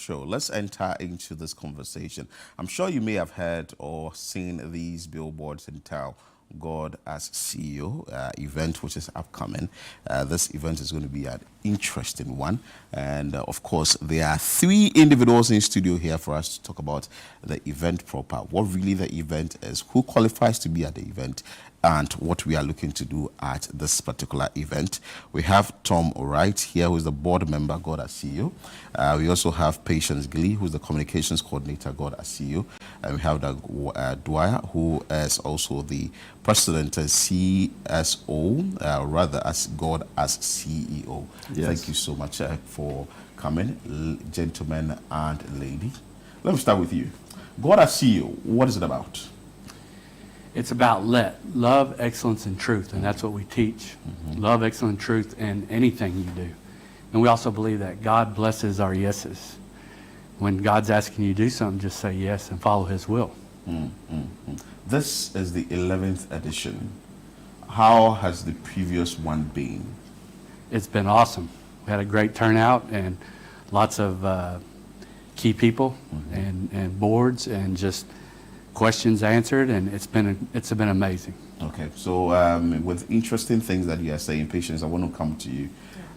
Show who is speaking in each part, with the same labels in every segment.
Speaker 1: show, let's enter into this conversation. I'm sure you may have heard or seen these billboards in town. God as CEO event, which is upcoming. This event is going to be an interesting one. And of course, there are three individuals in studio here for us to talk about the event proper, what really the event is, who qualifies to be at the event, and what we are looking to do at this particular event. We have Tom Wright here, who is the board member, God as CEO. We also have Patience Glee, who is the communications coordinator, God as CEO. And we have Dwyer, who is also the president and CSO, rather as God as CEO. Yes. Thank you so much for coming, gentlemen and lady. Let me start with you. God as CEO, what is it about?
Speaker 2: It's about love, excellence, and truth, and that's what we teach. Love, excellence, truth in anything you do. And we also believe that God blesses our yeses. When God's asking you to do something, just say yes and follow His will.
Speaker 1: This is the 11th edition. How has the previous one been?
Speaker 2: It's been awesome. We had a great turnout and lots of key people and boards and just questions answered, and it's been amazing.
Speaker 1: Okay, so with interesting things that you are saying, Patience, I want to come to you.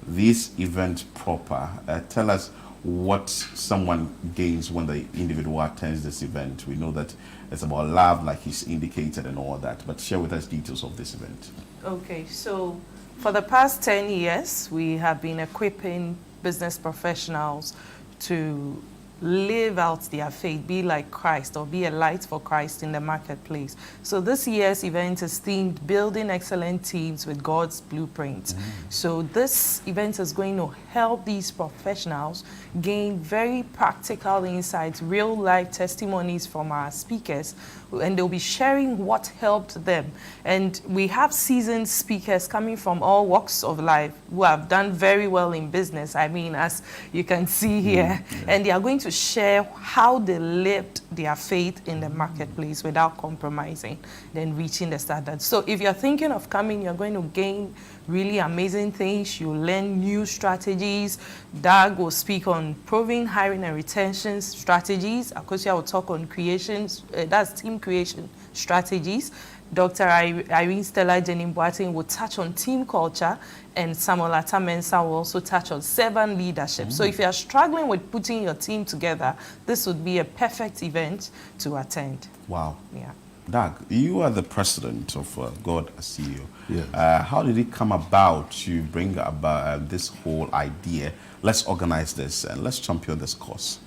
Speaker 1: This event proper, tell us what someone gains when the individual attends this event. We know that it's about love, like he's indicated, and all that, but share with us details of this event.
Speaker 3: Okay, so for the past 10 years, we have been equipping business professionals to live out their faith, be like Christ, or be a light for Christ in the marketplace. So this year's event is themed Building Excellent Teams with God's Blueprint. So this event is going to help these professionals gain very practical insights, real life testimonies from our speakers, and they'll be sharing what helped them. And we have seasoned speakers coming from all walks of life who have done very well in business. I mean, as you can see here, and they are going to share how they lived their faith in the marketplace without compromising, then reaching the standards. So if you're thinking of coming, you're going to gain really amazing things. You'll learn new strategies. Doug will speak on proving hiring and retention strategies. Akosia will talk on creations, that's team creation strategies. Dr. Irene Stella Jenin Boateng will touch on team culture, and Samuel Atamensa will also touch on servant leadership. So if you are struggling with putting your team together, this would be a perfect event to attend.
Speaker 1: Wow.
Speaker 3: Yeah.
Speaker 1: Doug, you are the president of God as CEO.
Speaker 4: Yes.
Speaker 1: How did it come about to bring about this whole idea? Let's organize this and let's champion this cause.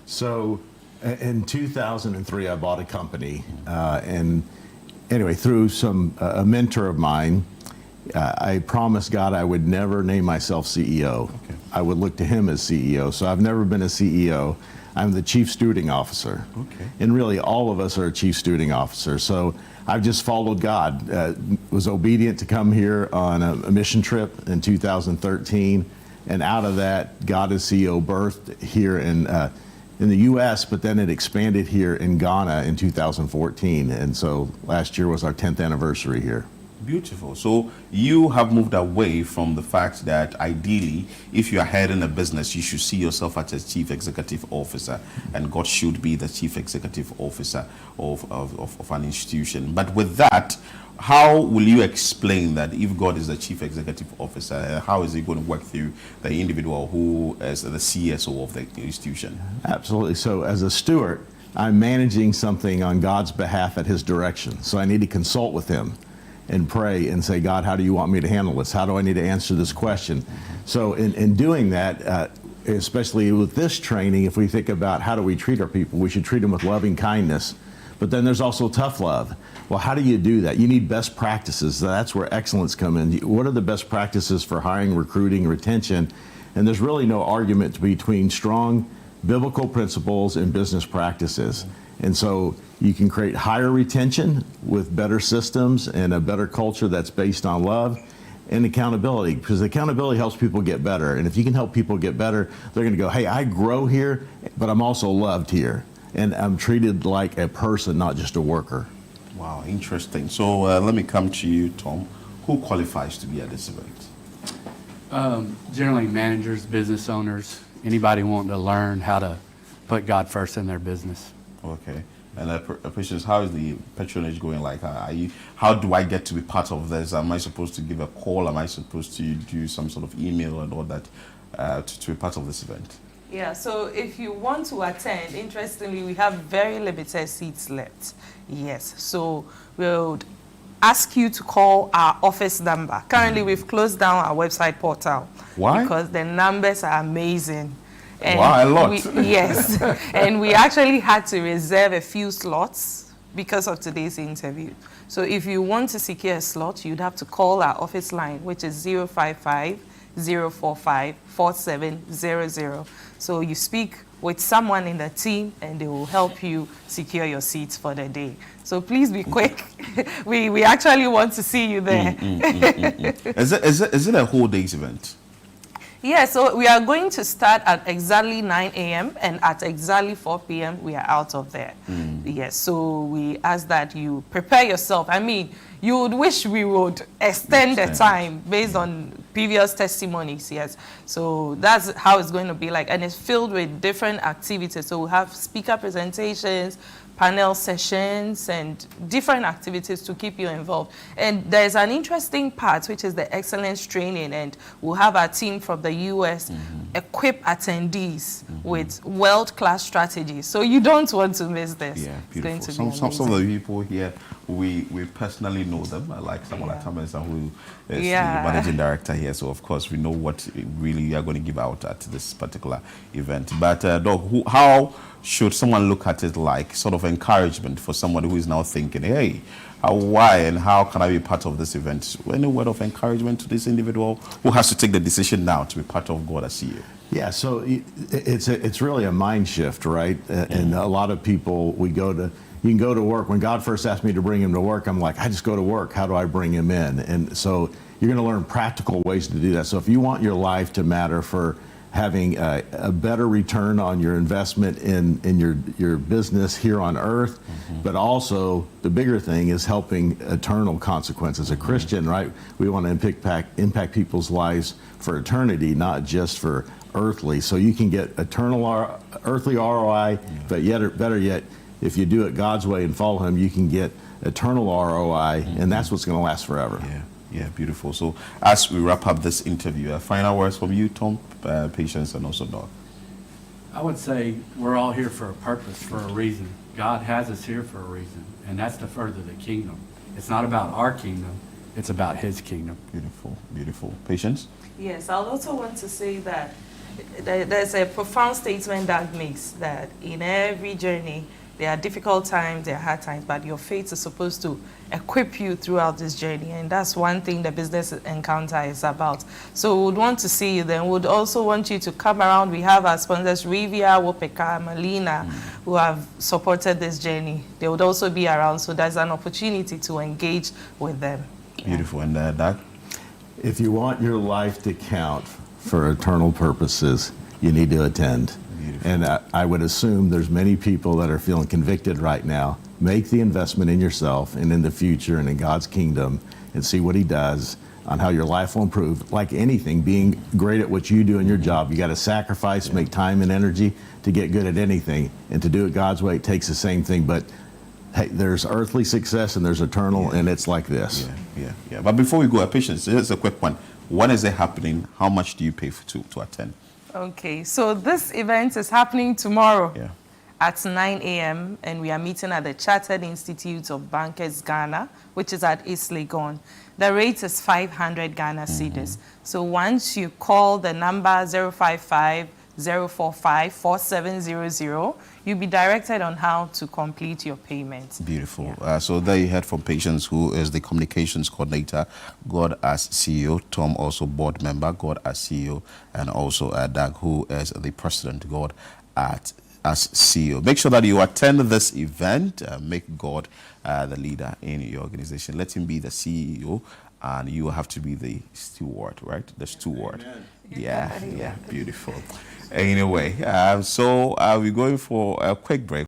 Speaker 4: So in 2003, I bought a company, and anyway, through a mentor of mine, I promised God I would never name myself CEO.
Speaker 1: Okay.
Speaker 4: I would look to him as CEO. So I've never been a CEO. I'm the chief stewarding officer.
Speaker 1: Okay.
Speaker 4: And really, all of us are a chief stewarding officer. So I've just followed God. Was obedient to come here on a mission trip in 2013, and out of that, God as CEO birthed here in the U.S., but then it expanded here in Ghana in 2014. And so last year was our 10th anniversary here.
Speaker 1: Beautiful. So you have moved away from the fact that ideally, if you are heading a business, you should see yourself as a chief executive officer, and God should be the chief executive officer of an institution. But with that, how will you explain that if God is the chief executive officer, how is he going to work through the individual who is the CSO of the institution?
Speaker 4: Absolutely. So as a steward, I'm managing something on God's behalf at his direction. So I need to consult with him and pray and say, God, how do you want me to handle this? How do I need to answer this question? So in doing that, especially with this training, if we think about how do we treat our people, we should treat them with loving kindness. But then there's also tough love. Well, how do you do that? You need best practices. That's where excellence come in. What are the best practices for hiring, recruiting, retention? And there's really no argument between strong biblical principles and business practices. And so you can create higher retention with better systems and a better culture that's based on love and accountability, because accountability helps people get better. And if you can help people get better, they're going to go, hey, I grow here, but I'm also loved here. And I'm treated like a person, not just a worker.
Speaker 1: Wow, interesting. So let me come to you, Tom. Who qualifies to be at this event?
Speaker 2: Generally managers, business owners, Anybody wanting to learn how to put God first in their business.
Speaker 1: Okay. And Patience, how is the patronage going? Like, how do I get to be part of this? Am I supposed to give a call? Am I supposed to do some sort of email and all that to be part of this event?
Speaker 3: Yeah, so if you want to attend, interestingly, we have very limited seats left. Yes, so we'll ask you to call our office number. Currently, we've closed down our website portal.
Speaker 1: Why?
Speaker 3: Because the numbers are amazing. And
Speaker 1: wow, a lot.
Speaker 3: Yes, and we actually had to reserve a few slots because of today's interview. So if you want to secure a slot, you'd have to call our office line, which is 055-045-4700. So you speak with someone in the team and they will help you secure your seats for the day. So please be quick. we actually want to see you there.
Speaker 1: Is it a whole day's event?
Speaker 3: Yeah, so we are going to start at exactly 9 a.m. and at exactly 4 p.m. we are out of there. Yes, so we ask that you prepare yourself. I mean, you would wish we would extend the time based on previous testimonies, yes. So that's how it's going to be like. And it's filled with different activities. So we'll have speaker presentations, panel sessions, and different activities to keep you involved. And there's an interesting part, which is the excellence training, and we'll have our team from the U.S. equip attendees with world-class strategies. So you don't want to miss this.
Speaker 1: Yeah,
Speaker 3: it's going
Speaker 1: beautiful.
Speaker 3: to be
Speaker 1: Some of the people here, we personally know them, like someone like Thomas, who is the managing director here. So, of course, we know what really you are going to give out at this particular event. But, Doc, how should someone look at it like sort of encouragement for somebody who is now thinking, hey, why and how can I be part of this event? Any word of encouragement to this individual who has to take the decision now to be part of God as CEO?
Speaker 4: Yeah, so it's really a mind shift, right? And a lot of people, you can go to work. When God first asked me to bring him to work, I'm like, I just go to work. How do I bring him in? And so you're going to learn practical ways to do that. So if you want your life to matter for having a better return on your investment in your business here on earth, but also the bigger thing is helping eternal consequences. As a Christian, right, we want to impact people's lives for eternity, not just for earthly. So you can get earthly ROI, but better yet, if you do it God's way and follow him, you can get eternal ROI, and that's what's going to last forever.
Speaker 1: Yeah, beautiful. So as we wrap up this interview, final words from you, Tom, Patience, and also Doc.
Speaker 2: I would say we're all here for a purpose, for a reason. God has us here for a reason, and that's to further the kingdom. It's not about our kingdom, it's about his kingdom.
Speaker 1: Beautiful, beautiful. Patience?
Speaker 3: Yes, I also want to say that there's a profound statement that makes that in every journey, there are difficult times, there are hard times, but your faith is supposed to equip you throughout this journey. And that's one thing the business encounter is about. So we would want to see you then. We would also want you to come around. We have our sponsors, Rivia, Wopeka, Malina, who have supported this journey. They would also be around. So there's an opportunity to engage with them.
Speaker 1: Beautiful. And Doc?
Speaker 4: If you want your life to count for eternal purposes, you need to attend. Beautiful. And I would assume there's many people that are feeling convicted right now. Make the investment in yourself and in the future and in God's kingdom and see what he does on how your life will improve. Like anything, being great at what you do in your job, you got to sacrifice, make time and energy to get good at anything. And to do it God's way, it takes the same thing. But hey, there's earthly success and there's eternal, and it's like this.
Speaker 1: Yeah. But before we go, Patience, just a quick one. When is it happening? How much do you pay to attend? Okay,
Speaker 3: so this event is happening tomorrow.
Speaker 1: Yeah.
Speaker 3: At 9 a.m. and we are meeting at the Chartered Institute of Bankers Ghana, which is at East Legon. The rate is 500 Ghana cedis. So once you call the number 055-045-4700, you'll be directed on how to complete your payment.
Speaker 1: Beautiful. So there you heard from Patience, who is the communications coordinator, God as CEO, Tom also board member, God as CEO, and also Doug, who is the president, God as CEO. Make sure that you attend this event. Make God the leader in your organization. Let him be the CEO, and you have to be the steward, right? The steward. Amen. Yeah, beautiful. Anyway, so we're going for a quick break.